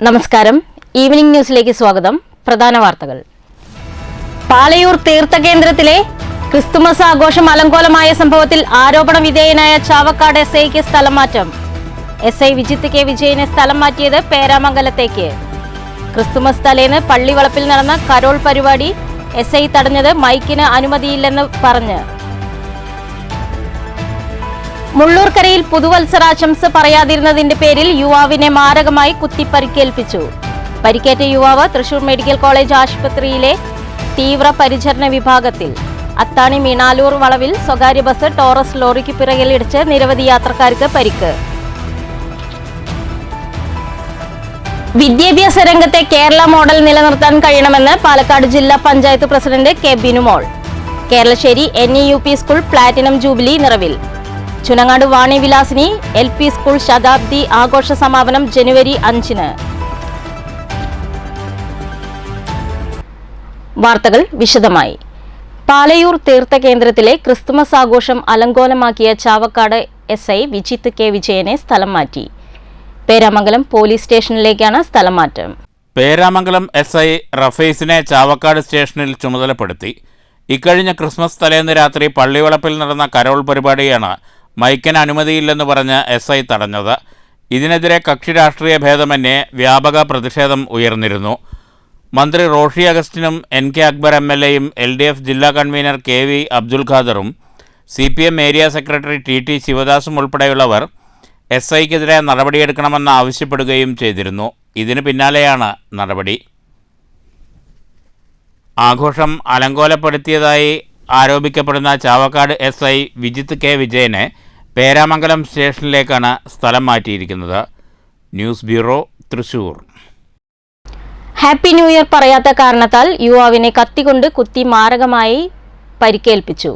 നമസ്കാരം. ഈവനിംഗ് ന്യൂസിലേക്ക് സ്വാഗതം. പ്രധാന വാർത്തകൾ. പാലയൂർ തീർത്ഥകേന്ദ്രത്തിലെ ക്രിസ്തുമസ് ആഘോഷം അലങ്കോലമായ സംഭവത്തിൽ ആരോപണ വിധേയനായ ചാവക്കാട് എസ്ഐക്ക് സ്ഥലം മാറ്റം. എസ്ഐ വിജിത്ത് കെ വിജയനെ സ്ഥലം മാറ്റിയത് പേരാമംഗലത്തേക്ക്. ക്രിസ്തുമസ് തലേന്ന് പള്ളിവളപ്പിൽ നടന്ന കരോൾ പരിപാടി എസ്ഐ തടഞ്ഞത് മൈക്കിന് അനുമതിയില്ലെന്ന് പറഞ്ഞ്. മുള്ളൂർക്കരയിൽ പുതുവത്സരാശംസ പറയാതിരുന്നതിന്റെ പേരിൽ യുവാവിനെ മാരകമായി കുത്തി പരിക്കേൽപ്പിച്ചു. പരിക്കേറ്റ യുവാവ് തൃശൂർ മെഡിക്കൽ കോളേജ് ആശുപത്രിയിലെ തീവ്ര പരിചരണ വിഭാഗത്തിൽ. അത്താണി മീണാലൂർ വളവിൽ സ്വകാര്യ ബസ് ടോറസ് ലോറിക്ക് പിറകിൽ ഇടിച്ച് നിരവധി യാത്രക്കാർക്ക് പരിക്ക്. വിദ്യാഭ്യാസ രംഗത്തെ കേരള മോഡൽ നിലനിർത്താൻ കഴിയണമെന്ന് പാലക്കാട് ജില്ലാ panchayat president K Binumol. Keralassery NEUP school platinum jubilee നിറവിൽ. ചുനങ്ങാട് വാണി വിലാസിനി LP സ്കൂൾ ശതാബ്ദി ആഘോഷ സമാപനം ജനുവരി 5-ന്. വാർത്തകൾ വിശദമായി. പാലയൂർ തീർത്ഥകേന്ദ്രത്തിലെ ക്രിസ്തുമസ് ആഘോഷം അലങ്കോലമാക്കിയ ചാവക്കാട് SI വിജിത്ത് കെ വിജയനെ സ്ഥലം മാറ്റി. പേരാമംഗലം പോലീസ് സ്റ്റേഷനിലേക്കാണ് സ്ഥലം മാറ്റം. പേരാമംഗലം SI റഫീസിനെ ചാവക്കാട് സ്റ്റേഷനിൽ ചുമതലപ്പെടുത്തി. ഇക്കഴിഞ്ഞ ക്രിസ്മസ് തലേന്ന് രാത്രി പള്ളിവളപ്പിൽ നടന്ന കരോൾ പരിപാടിയാണ് മൈക്കിന് അനുമതിയില്ലെന്ന് പറഞ്ഞ് SI തടഞ്ഞത്. ഇതിനെതിരെ കക്ഷി രാഷ്ട്രീയ ഭേദമന്യേ വ്യാപക പ്രതിഷേധം ഉയർന്നിരുന്നു. മന്ത്രി റോഷി അഗസ്റ്റിനും NK അക്ബർ MLAയും LDF ജില്ലാ കൺവീനർ KV അബ്ദുൽ ഖാദറും CPM ഏരിയ സെക്രട്ടറി TT ശിവദാസും ഉൾപ്പെടെയുള്ളവർ SIക്കെതിരെ നടപടിയെടുക്കണമെന്ന് ആവശ്യപ്പെടുകയും ചെയ്തിരുന്നു. ഇതിന് പിന്നാലെയാണ് നടപടി. ആഘോഷം അലങ്കോലപ്പെടുത്തിയതായി ആരോപിക്കപ്പെടുന്ന ചാവക്കാട് SI വിജിത്ത് കെ വിജയനെ പേരാമംഗലം സ്റ്റേഷനിലേക്കാണ് സ്ഥലം മാറ്റിയിരിക്കുന്നത്. News bureau, Thrissur. Happy new year പറയാത്ത കാരണത്താൽ യുവാവിനെ കത്തികൊണ്ട് കുത്തി മാരകമായി പരിക്കേൽപ്പിച്ചു.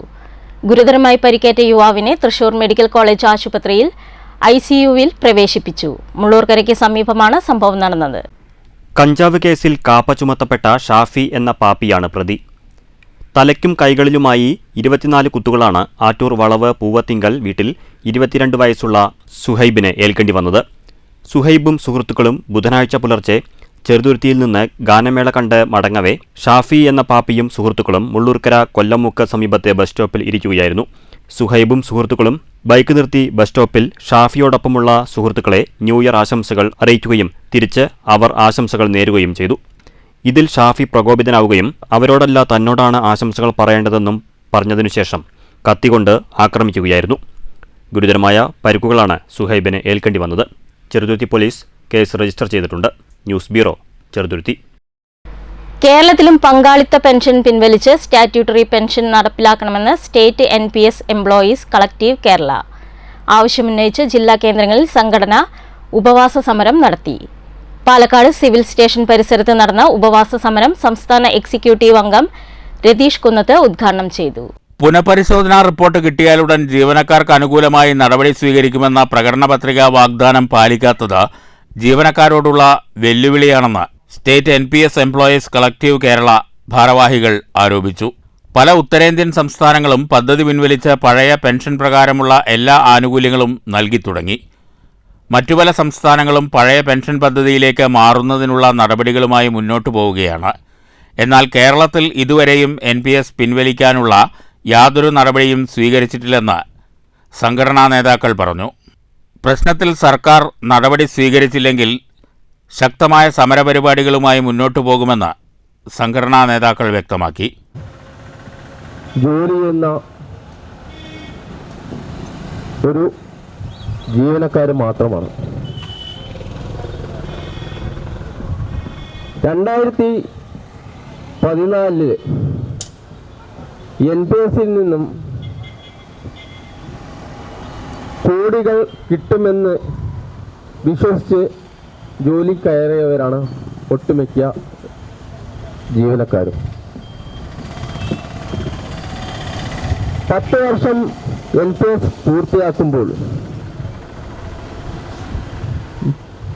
ഗുരുതരമായി പരിക്കേറ്റ യുവാവിനെ തൃശൂർ മെഡിക്കൽ കോളേജ് ആശുപത്രിയിൽ ICUവിൽ പ്രവേശിപ്പിച്ചു. മുള്ളൂർക്കരയ്ക്ക് സമീപമാണ് സംഭവം നടന്നത്. കഞ്ചാവ് കേസിൽ കാപ്പ ചുമത്തപ്പെട്ട ഷാഫി എന്ന പാപ്പിയാണ് പ്രതി. തലയ്ക്കും കൈകളിലുമായി 24 കുത്തുകളാണ് ആറ്റൂർ വളവ് പൂവത്തിങ്കൽ വീട്ടിൽ 22 വയസ്സുള്ള സുഹൈബിന് ഏൽക്കേണ്ടി വന്നത്. സുഹൈബും സുഹൃത്തുക്കളും ബുധനാഴ്ച പുലർച്ചെ ചെറുതുരുത്തിയിൽ നിന്ന് ഗാനമേള കണ്ട് മടങ്ങവേ ഷാഫി എന്ന പാപ്പിയും സുഹൃത്തുക്കളും മുള്ളൂർക്കര കൊല്ലമുക്ക് സമീപത്തെ ബസ് സ്റ്റോപ്പിൽ ഇരിക്കുകയായിരുന്നു. സുഹൈബും സുഹൃത്തുക്കളും ബൈക്ക് നിർത്തി ബസ് സ്റ്റോപ്പിൽ ഷാഫിയോടൊപ്പമുള്ള സുഹൃത്തുക്കളെ ന്യൂ ഇയർ ആശംസകൾ അറിയിക്കുകയും തിരിച്ച് അവർ ആശംസകൾ നേരുകയും ചെയ്തു. ഇതിൽ ഷാഫി പ്രകോപിതനാവുകയും അവരോടല്ല തന്നോടാണ് ആശംസകൾ പറയേണ്ടതെന്നും പറഞ്ഞതിനുശേഷം കത്തികൊണ്ട് ആക്രമിക്കുകയായിരുന്നു. ഗുരുതരമായ പരിക്കുകളാണ് സുഹൈബിന് ഏൽക്കേണ്ടി വന്നത്. ചെറുതുരുത്തി പോലീസ് കേസ് രജിസ്റ്റർ ചെയ്തിട്ടുണ്ട്. News bureau, Cheruthuruthy. കേരളത്തിലും പങ്കാളിത്ത പെൻഷൻ പിൻവലിച്ച് സ്റ്റാറ്റ്യൂട്ടറി പെൻഷൻ നടപ്പിലാക്കണമെന്ന് state NPS employees collective Kerala ആവശ്യമുന്നയിച്ച് ജില്ലാ കേന്ദ്രങ്ങളിൽ സംഘടന ഉപവാസ സമരം നടത്തി. പാലക്കാട് സിവിൽ സ്റ്റേഷൻ പരിസരത്ത് നടന്ന ഉപവാസ സമരം സംസ്ഥാന എക്സിക്യൂട്ടീവ് അംഗം രതീഷ് കുന്നത്ത് ഉദ്ഘാടനം ചെയ്തു. പുനഃപരിശോധനാ റിപ്പോർട്ട് കിട്ടിയാലുടൻ ജീവനക്കാർക്ക് അനുകൂലമായി നടപടി സ്വീകരിക്കുമെന്ന പ്രകടന പത്രിക വാഗ്ദാനം പാലിക്കാത്തത് ജീവനക്കാരോടുള്ള വെല്ലുവിളിയാണെന്ന് state NPS employees collective Kerala ഭാരവാഹികൾ ആരോപിച്ചു. പല ഉത്തരേന്ത്യൻ സംസ്ഥാനങ്ങളും പദ്ധതി പിൻവലിച്ച് പഴയ പെൻഷൻ പ്രകാരമുള്ള എല്ലാ ആനുകൂല്യങ്ങളും നൽകി തുടങ്ങി. മറ്റു പല സംസ്ഥാനങ്ങളും പഴയ പെൻഷൻ പദ്ധതിയിലേക്ക് മാറുന്നതിനുള്ള നടപടികളുമായി മുന്നോട്ടു പോവുകയാണ്. എന്നാൽ കേരളത്തിൽ ഇതുവരെയും NPS പിൻവലിക്കാനുള്ള യാതൊരു നടപടിയും സ്വീകരിച്ചിട്ടില്ലെന്ന് സംഘടനാ നേതാക്കൾ പറഞ്ഞു. പ്രശ്നത്തിൽ സർക്കാർ നടപടി സ്വീകരിച്ചില്ലെങ്കിൽ ശക്തമായ സമരപരിപാടികളുമായി മുന്നോട്ടു പോകുമെന്ന് സംഘടനാ നേതാക്കൾ വ്യക്തമാക്കി. ജോലി ചെയ്യുന്ന ഒരു ജീവനക്കാർ മാത്രമാണ്. 2014 NPSൽ നിന്നും കോടികൾ കിട്ടുമെന്ന് വിശ്വസിച്ച് ജോലി കയറിയവരാണ് ഒട്ടുമിക്ക ജീവനക്കാരും. 10 വർഷം NPS പൂർത്തിയാക്കുമ്പോൾ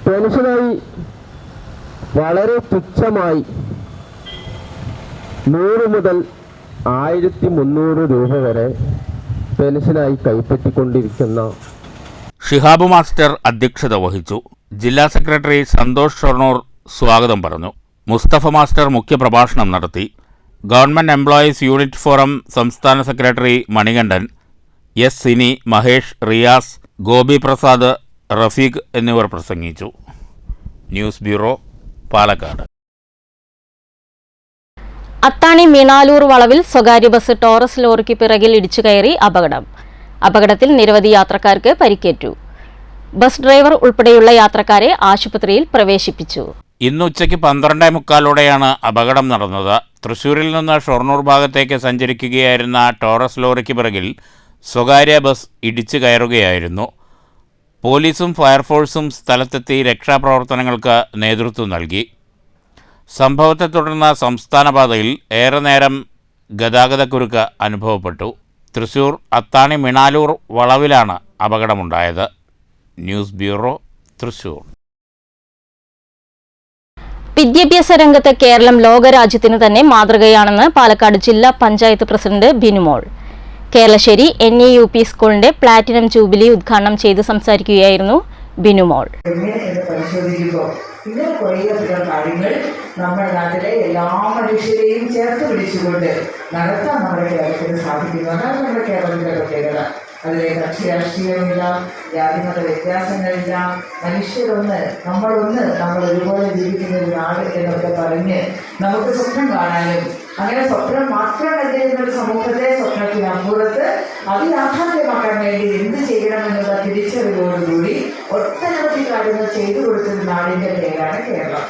പെൻഷനായി വളരെ തുച്ഛമായി 100 മുതൽ 1300 രൂപ വരെ പെൻഷനായി കൈപ്പറ്റിക്കൊണ്ടിരിക്കുന്ന ഷിഹാബ് മാസ്റ്റർ അധ്യക്ഷത വഹിച്ചു. ജില്ലാ സെക്രട്ടറി സന്തോഷ് ഷൊർണൂർ സ്വാഗതം പറഞ്ഞു. മുസ്തഫ മാസ്റ്റർ മുഖ്യപ്രഭാഷണം നടത്തി. ഗവൺമെൻറ് എംപ്ലോയീസ് യൂണിറ്റ് ഫോറം സംസ്ഥാന സെക്രട്ടറി മണികണ്ഠൻ, എസ് സിനി, മഹേഷ്, റിയാസ്, ഗോപി പ്രസാദ്, റഫീഖ് എന്നിവർ പ്രസംഗിച്ചു. News bureau, Palakkad. അത്താണി മീണാലൂർ വളവിൽ സ്വകാര്യ ബസ് ടോറസ് ലോറിക്ക് പിറകിൽ ഇടിച്ചു കയറി അപകടത്തിൽ നിരവധി യാത്രക്കാർക്ക് പരിക്കേറ്റു. ബസ് ഡ്രൈവർ ഉൾപ്പെടെയുള്ള യാത്രക്കാരെ ആശുപത്രിയിൽ പ്രവേശിപ്പിച്ചു. ഇന്ന് ഉച്ചയ്ക്ക് 12:45 അപകടം നടന്നത്. തൃശ്ശൂരിൽ നിന്ന് ഷൊർണൂർ ഭാഗത്തേക്ക് സഞ്ചരിക്കുകയായിരുന്ന ടോറസ് ലോറിക്ക് പിറകിൽ സ്വകാര്യ ബസ് ഇടിച്ചു കയറുകയായിരുന്നു. പോലീസും ഫയർഫോഴ്സും സ്ഥലത്തെത്തി രക്ഷാപ്രവർത്തനങ്ങൾക്ക് നേതൃത്വം നൽകി. സംഭവത്തെ തുടർന്ന് സംസ്ഥാനപാതയിൽ ഏറെ നേരം ഗതാഗതക്കുരുക്ക് അനുഭവപ്പെട്ടു. തൃശ്ശൂർ അത്താണി മീണാലൂർ വളവിലാണ് അപകടമുണ്ടായത്. News bureau, Thrissur. വിദ്യാഭ്യാസ രംഗത്ത് കേരളം ലോകരാജ്യത്തിന് തന്നെ മാതൃകയാണെന്ന് പാലക്കാട് ജില്ലാ പഞ്ചായത്ത് പ്രസിഡന്റ് ബിനുമോൾ. കേരളശ്ശേരി NEUP സ്കൂളിന്റെ പ്ലാറ്റിനം ജൂബിലി ഉദ്ഘാടനം ചെയ്ത് സംസാരിക്കുകയായിരുന്നു ബിനുമോൾ. ഇങ്ങനെ കുറേയധികം കാര്യങ്ങൾ നമ്മുടെ നാട്ടിലെ എല്ലാ മനുഷ്യരെയും ചേർത്ത് പിടിച്ചുകൊണ്ട് നടത്താൻ നമ്മുടെ കേരളത്തിന് സാധിക്കുന്നു. അതാണ് നമ്മുടെ കേരളത്തിൻ്റെ പ്രത്യേകത. അതിലെ കക്ഷി രാഷ്ട്രീയമില്ല, ജാതിമത വ്യത്യാസങ്ങളില്ല, മനുഷ്യരൊന്ന്, നമ്മൾ ഒരുപോലെ ജീവിക്കുന്ന ഒരു നാട് എന്നൊക്കെ പറഞ്ഞ് നമുക്ക് സ്വപ്നം കാണാനും അങ്ങനെ സ്വപ്നം മാത്രം കണ്ടിരുന്ന ഒരു സമൂഹത്തെ സ്വപ്നത്തിനപ്പുറത്ത് അത് യാഥാർത്ഥ്യമാക്കാൻ വേണ്ടി എന്ത് ചെയ്യണമെന്നുള്ള തിരിച്ചറിവോടുകൂടി ഒട്ടനവധി കാര്യങ്ങൾ ചെയ്തു കൊടുത്തൊരു നാടിൻ്റെ പേരാണ് കേരളം.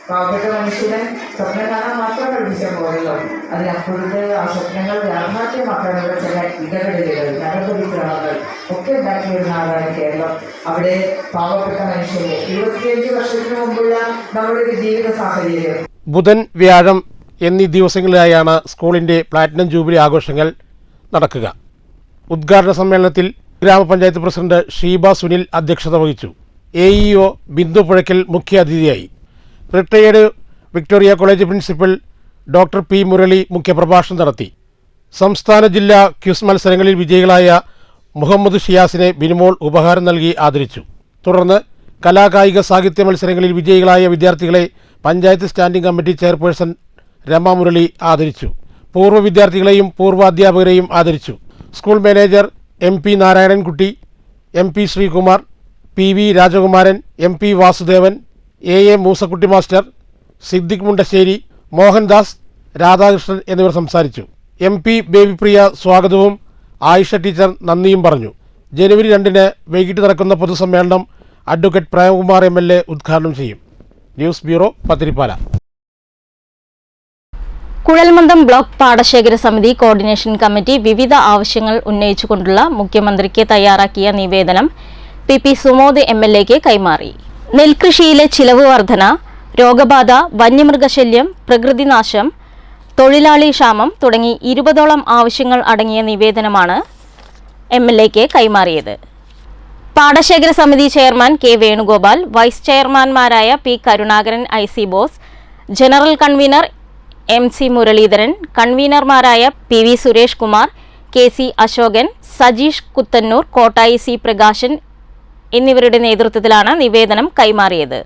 പാവപ്പെട്ട മനുഷ്യനെ സ്വപ്നം കാണാൻ മാത്രം പഠിപ്പിച്ച പോയല്ലോ, അതിനപ്പുറത്ത് ആ സ്വപ്നങ്ങൾ യാഥാർത്ഥ്യമാക്കാനുള്ള ചില ഇടപെടലുകൾ, നടപടിക്രമങ്ങൾ ഒക്കെ ഉണ്ടാക്കിയ ഒരു നാടാണ് കേരളം. അവിടെ പാവപ്പെട്ട മനുഷ്യരെ 25 വർഷത്തിന് മുമ്പുള്ള നമ്മുടെ ഒരു ജീവിത സാഹചര്യം. ബുധൻ, വ്യാഴം എന്നീ ദിവസങ്ങളിലായാണ് സ്കൂളിൻ്റെ പ്ലാറ്റിനം ജൂബിലി ആഘോഷങ്ങൾ നടക്കുക. ഉദ്ഘാടന സമ്മേളനത്തിൽ ഗ്രാമപഞ്ചായത്ത് പ്രസിഡന്റ് ഷീബ സുനിൽ അധ്യക്ഷത വഹിച്ചു. AEO ബിന്ദു പുഴയ്ക്കൽ മുഖ്യാതിഥിയായി. Retired Victoria college principal doctor P. Murali മുഖ്യപ്രഭാഷണം നടത്തി. സംസ്ഥാന ജില്ലാ ക്വിസ് മത്സരങ്ങളിൽ വിജയികളായ മുഹമ്മദ് ഷിയാസിനെ ബിനുമോൾ ഉപഹാരം നൽകി ആദരിച്ചു. തുടർന്ന് കലാകായിക സാഹിത്യ മത്സരങ്ങളിൽ വിജയികളായ വിദ്യാർത്ഥികളെ panchayat standing committee chairperson Rama Murali ആദരിച്ചു. പൂർവ്വ വിദ്യാർത്ഥികളെയും പൂർവ്വ അധ്യാപകരെയും ആദരിച്ചു. School manager MP. Narayanankutty, MP. Sreekumar, PV. രാജകുമാരൻ, MP. Vasudevan, AA. Moosakutty master, Siddique Mundassery, Mohandas, Radhakrishnan എന്നിവർ സംസാരിച്ചു. MP. ബേബിപ്രിയ സ്വാഗതവും ആയിഷ ടീച്ചർ നന്ദിയും പറഞ്ഞു. ജനുവരി 2 വൈകിട്ട് നടക്കുന്ന പൊതുസമ്മേളനം അഡ്വക്കേറ്റ് പ്രേംകുമാർ MLA ഉദ്ഘാടനം ചെയ്യും. News bureau, Pathiripala. കുഴൽമന്ദം ബ്ലോക്ക് പാടശേഖര സമിതി കോർഡിനേഷൻ കമ്മിറ്റി വിവിധ ആവശ്യങ്ങൾ ഉന്നയിച്ചുകൊണ്ടുള്ള മുഖ്യമന്ത്രിക്ക് തയ്യാറാക്കിയ നിവേദനം PP. സുമോദ് MLAക്ക് കൈമാറി. നെൽകൃഷിയിലെ ചിലവ് വർധന, രോഗബാധ, വന്യമൃഗശല്യം, പ്രകൃതിനാശം, തൊഴിലാളി ക്ഷാമം തുടങ്ങി 20ഓളം ആവശ്യങ്ങൾ അടങ്ങിയ നിവേദനമാണ് MLAക്ക് കൈമാറിയത്. പാടശേഖര സമിതി ചെയർമാൻ K. വേണുഗോപാൽ, വൈസ് ചെയർമാൻമാരായ P. Karunakaran, IC Bose, general convener MC Muraleedharan, കൺവീനർമാരായ PV Suresh Kumar, KC Ashokan, Sajeesh Kuthannur, Kottayi C. Prakashan എന്നിവരുടെ നേതൃത്വത്തിലാണ് നിവേദനം കൈമാറിയത്.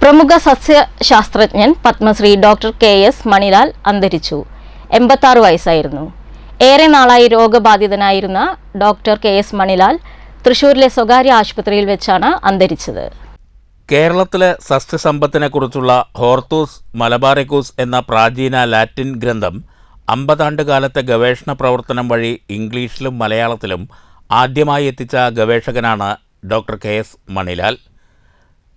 പ്രമുഖ സസ്യശാസ്ത്രജ്ഞൻ പത്മശ്രീ ഡോക്ടർ KS മണിലാൽ അന്തരിച്ചു. 86 വയസ്സായിരുന്നു. ഏറെ നാളായി രോഗബാധിതനായിരുന്ന ഡോക്ടർ KS മണിലാൽ തൃശൂരിലെ സ്വകാര്യ ആശുപത്രിയിൽ വെച്ചാണ് അന്തരിച്ചത്. കേരളത്തിലെ സസ്യസമ്പത്തിനെക്കുറിച്ചുള്ള ഹോർത്തൂസ് മലബാറിക്കൂസ് എന്ന പ്രാചീന ലാറ്റിൻ ഗ്രന്ഥം 50 ആണ്ടുകാലത്തെ ഗവേഷണ പ്രവർത്തനം വഴി ഇംഗ്ലീഷിലും മലയാളത്തിലും ആദ്യമായി എത്തിച്ച ഗവേഷകനാണ് ഡോക്ടർ KS മണിലാൽ.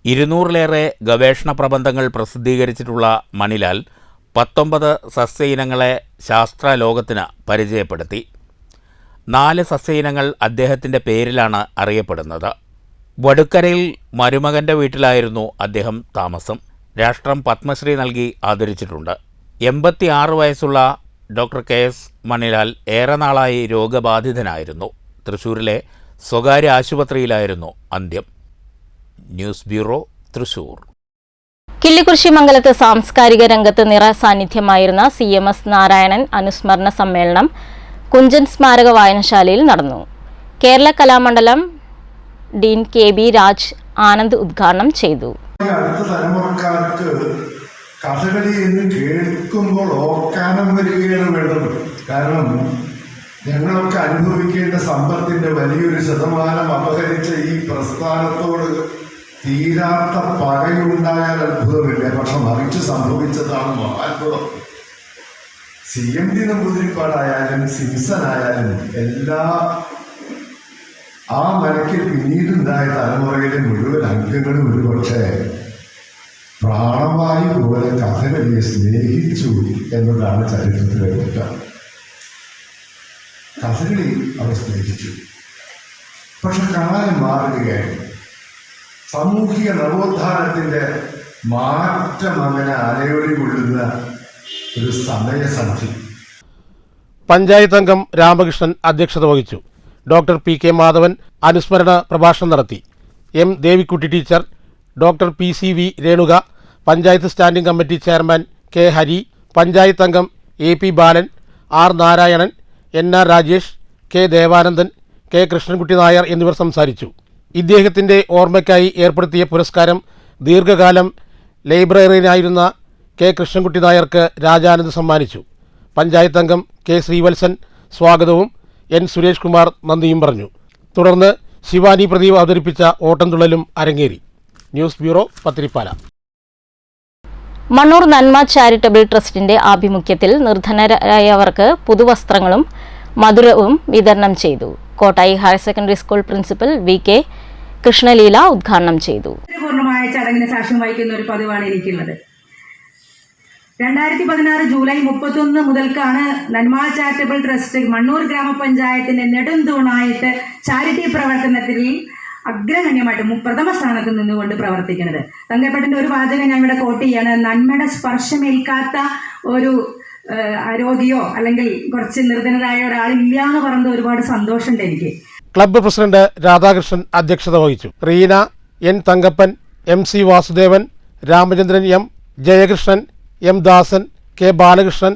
200ലേറെ ഗവേഷണ പ്രബന്ധങ്ങൾ പ്രസിദ്ധീകരിച്ചിട്ടുള്ള മണിലാൽ 19 സസ്യ ഇനങ്ങളെ ശാസ്ത്രലോകത്തിന് പരിചയപ്പെടുത്തി. 4 സസ്യ ഇനങ്ങൾ അദ്ദേഹത്തിൻ്റെ പേരിലാണ് അറിയപ്പെടുന്നത്. വടുക്കരയിൽ മരുമകൻ്റെ വീട്ടിലായിരുന്നു അദ്ദേഹം താമസം. രാഷ്ട്രം പത്മശ്രീ നൽകി ആദരിച്ചിട്ടുണ്ട്. 86 വയസ്സുള്ള ഡോക്ടർ KS മണിലാൽ ഏറെ നാളായി രോഗബാധിതനായിരുന്നു. തൃശ്ശൂരിലെ സ്വകാര്യ ആശുപത്രിയിലായിരുന്നു അന്ത്യം. News bureau, Thrissur. കിള്ളിക്കുറിശി മംഗലത്ത് സാംസ്കാരിക രംഗത്ത് നിറ സാന്നിധ്യമായിരുന്ന CMS നാരായണൻ അനുസ്മരണ സമ്മേളനം കുഞ്ചൻ സ്മാരക വായനശാലയിൽ നടന്നു. കേരള കലാമണ്ഡലം ഡീൻ KB രാജ് ആനന്ദ് ഉദ്ഘാടനം ചെയ്തു. അടുത്ത തലമുറക്കാർക്ക് കഥകളി എന്ന് കേൾക്കുമ്പോൾ ഓർക്കാനം വരികയാണ് വേണ്ടത്. കാരണം ഞങ്ങളൊക്കെ അനുഭവിക്കേണ്ട സമ്പത്തിന്റെ വലിയൊരു ശതമാനം അപഹരിച്ച ഈ പ്രസ്ഥാനത്തോട് തീരാത്ത പകയുണ്ടായാൽ അത്ഭുതമില്ല. പക്ഷെ മറിച്ച് സംഭവിച്ചതാണ് മഹാത്ഭുതം. CMD നമ്പൂതിരിപ്പാടായാലും സിംസൺ ആയാലും എല്ലാ ആ നിലയ്ക്ക് പിന്നീടുണ്ടായ തലമുറയിലെ മുഴുവൻ അംഗങ്ങളും ഒരുപക്ഷെ പ്രാണവായു പോലെ കഥകളിയെ സ്നേഹിച്ചു എന്നതാണ് ചരിത്രത്തിലെ കുറ്റം. കഥകളി അവർ സ്നേഹിച്ചു. പക്ഷെ കാലം മാറുകയായി. സാമൂഹിക നവോത്ഥാനത്തിന്റെ മാറ്റം അങ്ങനെ അലയൊലി കൊള്ളുന്ന ഒരു സമയസന്ധി. പഞ്ചായത്ത് അംഗം രാമകൃഷ്ണൻ അധ്യക്ഷത വഹിച്ചു. ഡോക്ടർ PK മാധവൻ അനുസ്മരണ പ്രഭാഷണം നടത്തി. M Devikutty teacher, doctor PCV Renuka, panchayat standing committee chairman K Hari, panchayat അംഗം AP ബാലൻ, R Narayanan, NR Rajesh, K Devanandan, K Krishnankutty Nair എന്നിവർ സംസാരിച്ചു. ഇദ്ദേഹത്തിൻ്റെ ഓർമ്മയ്ക്കായി ഏർപ്പെടുത്തിയ പുരസ്കാരം ദീർഘകാലം ലൈബ്രറിയനായിരുന്ന K കൃഷ്ണൻകുട്ടി നായർക്ക് രാജാനന്ദ് സമ്മാനിച്ചു. പഞ്ചായത്ത് അംഗം K ശ്രീവത്സൻ സ്വാഗതവും N സുരേഷ് കുമാർ നന്ദിയും പറഞ്ഞു. തുടർന്ന് ശിവാനി പ്രദീപ് അവതരിപ്പിച്ച ഓട്ടംതുള്ളലും അരങ്ങേറി. News bureau, Pathiripala. മണ്ണൂർ നന്മ ചാരിറ്റബിൾ ട്രസ്റ്റിന്റെ ആഭിമുഖ്യത്തിൽ നിർധനരായവർക്ക് പുതുവസ്ത്രങ്ങളും മധുരവും വിതരണം ചെയ്തു. Kottayi higher secondary school principal VK Krishnaleela ഉദ്ഘാടനം ചെയ്തു. പൂർണ്ണമായ ചടങ്ങിന് സാക്ഷ്യം വഹിക്കുന്ന ഒരു പതിവാണ് എനിക്കുള്ളത്. 2016 ജൂലൈ 31 മുതൽക്കാണ് നന്മ ചാരിറ്റബിൾ ട്രസ്റ്റ് മണ്ണൂർ ഗ്രാമപഞ്ചായത്തിന്റെ നെടുംതൂണായിട്ട് ചാരിറ്റി പ്രവർത്തനത്തിൽ അഗ്രഗണ്യമായിട്ട് പ്രഥമ സ്ഥാനത്ത് നിന്നുകൊണ്ട് പ്രവർത്തിക്കുന്നത്. തങ്കപ്പേട്ടന്റെ ഒരു വാചകം ഞാൻ ഇവിടെ കോട്ട് ചെയ്യാണ്: നന്മയുടെ സ്പർശമേൽക്കാത്ത ഒരു രോഗിയോ അല്ലെങ്കിൽ കുറച്ച് നിർധനരായ ഒരാളില്ല എന്ന് പറയുന്നത് ഒരുപാട് സന്തോഷമുണ്ട് എനിക്ക്. ക്ലബ്ബ് പ്രസിഡന്റ് രാധാകൃഷ്ണൻ അധ്യക്ഷത വഹിച്ചു. Reena, N Thankappan, MC Vasudevan, Ramachandran M, Jayakrishnan, M ദാസൻ, K ബാലകൃഷ്ണൻ,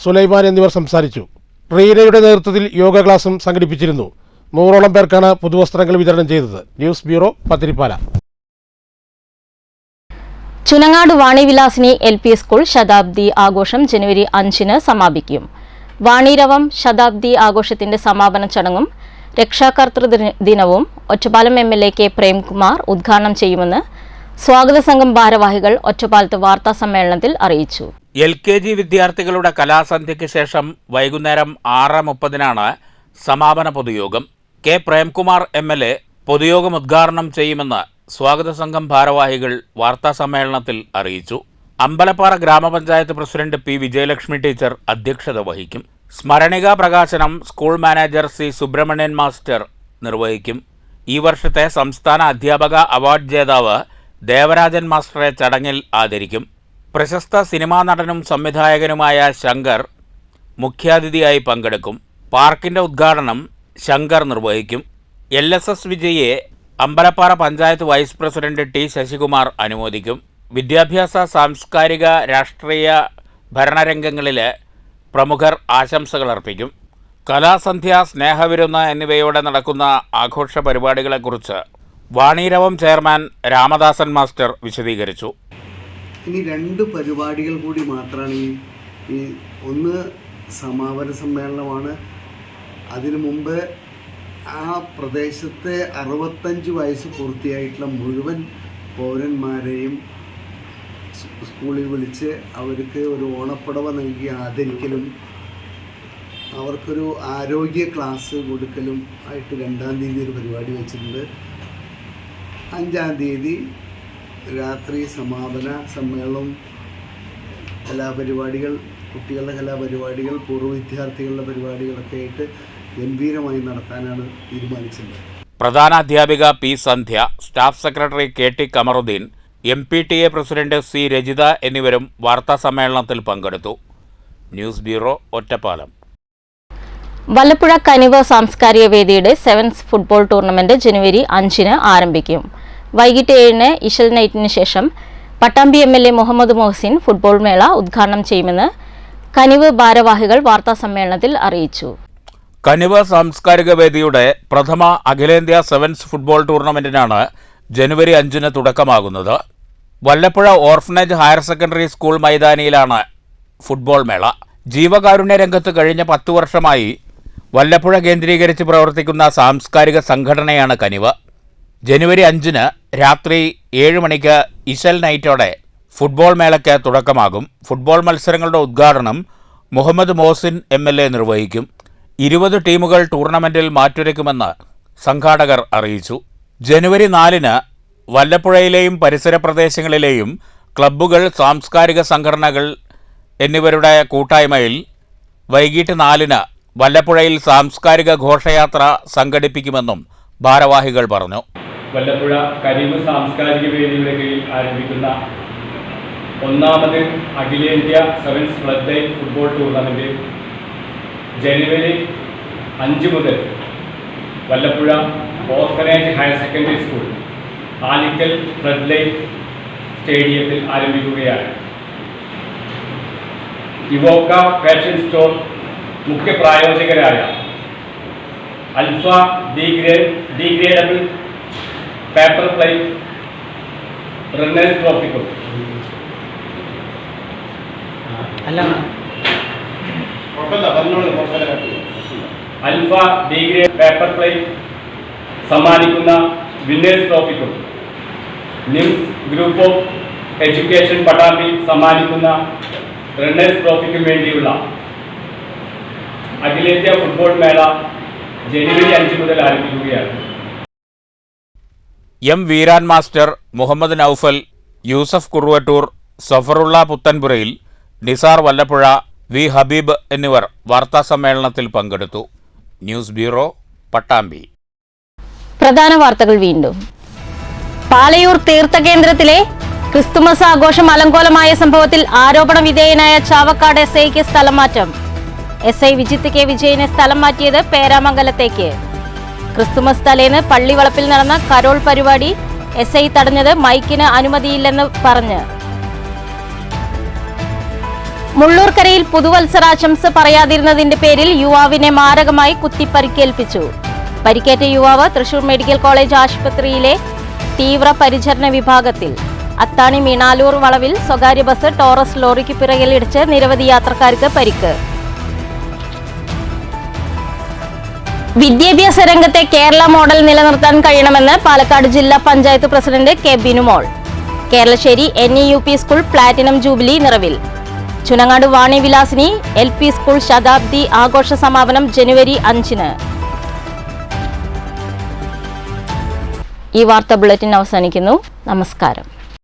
സുലൈമാൻ എന്നിവർ സംസാരിച്ചു. റീനയുടെ നേതൃത്വത്തിൽ യോഗ ക്ലാസും സംഘടിപ്പിച്ചിരുന്നു. 100ഓളം പേർക്കാണ് പുതുവസ്ത്രങ്ങൾ വിതരണം ചെയ്തത്. News bureau, Pathiripala. Chunangad Vanivilasini LP school ശതാബ്ദി ആഘോഷം ജനുവരി 5-ന് സമാപിക്കും. വാണിരവം ശതാബ്ദി ആഘോഷത്തിന്റെ സമാപന ചടങ്ങും രക്ഷാകർതൃ ദിനവും ഒറ്റപ്പാലം MLA K പ്രേംകുമാർ ഉദ്ഘാടനം ചെയ്യുമെന്ന് സ്വാഗത സംഘം ഭാരവാഹികൾ ഒറ്റപ്പാലത്ത് വാർത്താ സമ്മേളനത്തിൽ അറിയിച്ചു. LKG വിദ്യാർത്ഥികളുടെ കലാസന്ധ്യയ്ക്ക് ശേഷം വൈകുന്നേരം 6:30-നാണ് സമാപന പൊതുയോഗം. K പ്രേംകുമാർ MLA പൊതുയോഗം ഉദ്ഘാടനം ചെയ്യുമെന്ന് സ്വാഗത സംഘം ഭാരവാഹികൾ വാർത്താ സമ്മേളനത്തിൽ അറിയിച്ചു. അമ്പലപ്പാറ ഗ്രാമപഞ്ചായത്ത് പ്രസിഡന്റ് P വിജയലക്ഷ്മി ടീച്ചർ അധ്യക്ഷത വഹിക്കും. സ്മരണിക പ്രകാശനം school manager C Subrahmanyan master നിർവഹിക്കും. ഈ വർഷത്തെ സംസ്ഥാന അധ്യാപക അവാർഡ് ജേതാവ് ദേവരാജൻ മാസ്റ്ററെ ചടങ്ങിൽ ആദരിക്കും. പ്രശസ്ത സിനിമാ നടനും സംവിധായകനുമായ ശങ്കർ മുഖ്യാതിഥിയായി പങ്കെടുക്കും. പാർക്കിന്റെ ഉദ്ഘാടനം ശങ്കർ നിർവഹിക്കും. LSS വിജയെ Ambalappara panchayat vice president T Sasikumar അനുമോദിക്കും. വിദ്യാഭ്യാസ, സാംസ്കാരിക, രാഷ്ട്രീയ, ഭരണരംഗങ്ങളിലെ പ്രമുഖർ ആശംസകൾ അർപ്പിക്കും. കലാസന്ധ്യ, സ്നേഹവിരുന്ന് എന്നിവയോടെ നടക്കുന്ന ആഘോഷ പരിപാടികളെക്കുറിച്ച് വാണീരവം ചെയർമാൻ രാമദാസൻ മാസ്റ്റർ വിശദീകരിച്ചു. ഇനി 2 പരിപാടികൾ കൂടി മാത്രമാണ് ഈ ഒന്ന് സമാപന സമ്മേളനമാണ്. അതിനു മുമ്പ് ആ പ്രദേശത്തെ 65 വയസ്സ് പൂർത്തിയായിട്ടുള്ള മുഴുവൻ പൗരന്മാരെയും സ്കൂളിൽ വിളിച്ച് അവർക്ക് ഒരു ഓണപ്പുടവ നൽകി ആദരിക്കലും അവർക്കൊരു ആരോഗ്യ ക്ലാസ് കൊടുക്കലും ആയിട്ട് 2-ാം തീയതി ഒരു പരിപാടി വെച്ചിട്ടുണ്ട്. 5-ാം തീയതി രാത്രി സമാപന സമ്മേളനം, കലാപരിപാടികൾ, കുട്ടികളുടെ കലാപരിപാടികൾ, പൂർവ്വ വിദ്യാർത്ഥികളുടെ പരിപാടികളൊക്കെ ആയിട്ട് ഗംഭീരമായി നടത്താനാണ് തീരുമാനിച്ചത്. പ്രധാന അധ്യാപിക P Sandhya, staff secretary KT Kamaruddin, MPTA president C Rajitha എന്നിവരും വാർത്താ സമ്മേളനത്തിൽ പങ്കെടുത്തു. News bureau, Ottapalam. വല്ലപ്പുഴ കനിവ് സാംസ്കാരിക വേദിയുടെ സെവൻസ് ഫുട്ബോൾ ടൂർണമെന്റ് ജനുവരി 5-ന് ആരംഭിക്കും. വൈകിട്ട് 7-ന് ഇശൽ നൈറ്റിന് ശേഷം പട്ടാമ്പി MLA മുഹമ്മദ് മൊഹസിൻ ഫുട്ബോൾ മേള ഉദ്ഘാടനം ചെയ്യുമെന്ന് കനിവ് ഭാരവാഹികൾ വാർത്താ സമ്മേളനത്തിൽ അറിയിച്ചു. കനിവ് സാംസ്കാരിക വേദിയുടെ പ്രഥമ അഖിലേന്ത്യാ സെവൻസ് ഫുട്ബോൾ ടൂർണമെന്റിനാണ് ജനുവരി 5-ന് തുടക്കമാകുന്നത്. Vallappuzha orphanage higher secondary school മൈതാനിയിലാണ് ഫുട്ബോൾ മേള. ജീവകാരുണ്യ രംഗത്ത് കഴിഞ്ഞ 10 വർഷമായി വല്ലപ്പുഴ കേന്ദ്രീകരിച്ച് പ്രവർത്തിക്കുന്ന സാംസ്കാരിക സംഘടനയാണ് കനിവ്. ജനുവരി 5-ന് രാത്രി 7 മണിക്ക് ഇശൽ നൈറ്റോടെ ഫുട്ബോൾ മേളയ്ക്ക് തുടക്കമാകും. ഫുട്ബോൾ മത്സരങ്ങളുടെ ഉദ്ഘാടനം മുഹമ്മദ് മോസിൻ MLA നിർവഹിക്കും. 20 ടീമുകൾ ടൂർണമെന്റിൽ മാറ്റുരയ്ക്കുമെന്ന് സംഘാടകർ അറിയിച്ചു. ജനുവരി 4-ന് വല്ലപ്പുഴയിലെയും പരിസര പ്രദേശങ്ങളിലെയും ക്ലബ്ബുകൾ, സാംസ്കാരിക സംഘടനകൾ എന്നിവരുടെ കൂട്ടായ്മയിൽ വൈകിട്ട് 4-ന് വല്ലപ്പുഴയിൽ സാംസ്കാരിക ഘോഷയാത്ര സംഘടിപ്പിക്കുമെന്നും ഭാരവാഹികൾ പറഞ്ഞു. വല്ലപ്പുഴ കരീമ് സാംസ്കാരിക വേദിയുടെ കീഴിൽ ആരംഭിക്കുന്ന 1ാമത് അഖിലേന്ത്യാ sevens flood light football tournament ജനുവരി 5 മുതൽ Vallappuzha orphanage higher secondary school Alikkal flood light സ്റ്റേഡിയത്തിൽ ആരംഭിക്കുകയാണ്. ഇവോക്ക ഫാഷൻ സ്റ്റോർ മുഖ്യ പ്രായോജകരായ Alpha degradable paper plate runners ട്രോഫിക്കും അൽഫ ഡീഗ്രേഡ് പേപ്പർ പ്ലേറ്റ് സമ്മാനിക്കുന്ന വിന്നേഴ്സ് ട്രോഫിക്കും NIMS group of education Pattambi സമ്മാനിക്കുന്ന റണ്ണേഴ്സ് ട്രോഫിക്കും വേണ്ടിയുള്ള അഖിലേന്ത്യാ ഫുട്ബോൾ മേള ജനുവരി 5 മുതൽ ആരംഭിക്കുകയാണ്. എം വീരാൻ മാസ്റ്റർ, മുഹമ്മദ് നൌഫൽ, യൂസഫ് കുറുവട്ടൂർ, സഫറുള്ള പുത്തൻപുരയിൽ, നിസാർ വല്ലപ്പുഴ, വി ഹബീബ് എന്നിവർ വാർത്താസമ്മേളനത്തിൽ പങ്കെടുത്തു. News bureau, Pattambi. പ്രധാന വാർത്തകൾ വീണ്ടും. പാലയൂർ തീർത്ഥകേന്ദ്രത്തിലെ ക്രിസ്തുമസ് ആഘോഷം അലങ്കോലമായ സംഭവത്തിൽ ആരോപണ വിധേയനായ ചാവക്കാട് SIക്ക് സ്ഥലം മാറ്റം. SI വിജിത്ത് K വിജയനെ സ്ഥലം മാറ്റിയത് പേരാമംഗലത്തേക്ക്. ക്രിസ്തുമസ് തലേന്ന് പള്ളിവളപ്പിൽ നടന്ന കരോൾ പരിപാടി SI തടഞ്ഞത് മൈക്കിന് അനുമതിയില്ലെന്ന് പറഞ്ഞ്. മുള്ളൂർക്കരയിൽ പുതുവത്സരാശംസ പറയാതിരുന്നതിന്റെ പേരിൽ യുവാവിനെ മാരകമായി കുത്തിപ്പരിക്കേൽപ്പിച്ചു. പരിക്കേറ്റ യുവാവ് തൃശൂർ മെഡിക്കൽ കോളേജ് ആശുപത്രിയിലെ തീവ്ര പരിചരണ വിഭാഗത്തിൽ. അത്താണി മീണാലൂർ വളവിൽ സ്വകാര്യ ബസ് ടോറസ് ലോറിക്ക് പിറകിലിടിച്ച് നിരവധി യാത്രക്കാർക്ക് പരിക്ക്. വിദ്യാഭ്യാസ രംഗത്തെ കേരള മോഡൽ നിലനിർത്താൻ കഴിയണമെന്ന് പാലക്കാട് ജില്ലാ panchayat president K Binumol. Keralassery NEUP school platinum jubilee നിറവിൽ. ചുനങ്ങാട് വാണി വിലാസിനി LP സ്കൂൾ ശതാബ്ദി ആഘോഷ സമാപനം ജനുവരി 5-ന്. ഈ വാർത്താ ബുള്ളറ്റിൻ അവസാനിക്കുന്നു. നമസ്കാരം.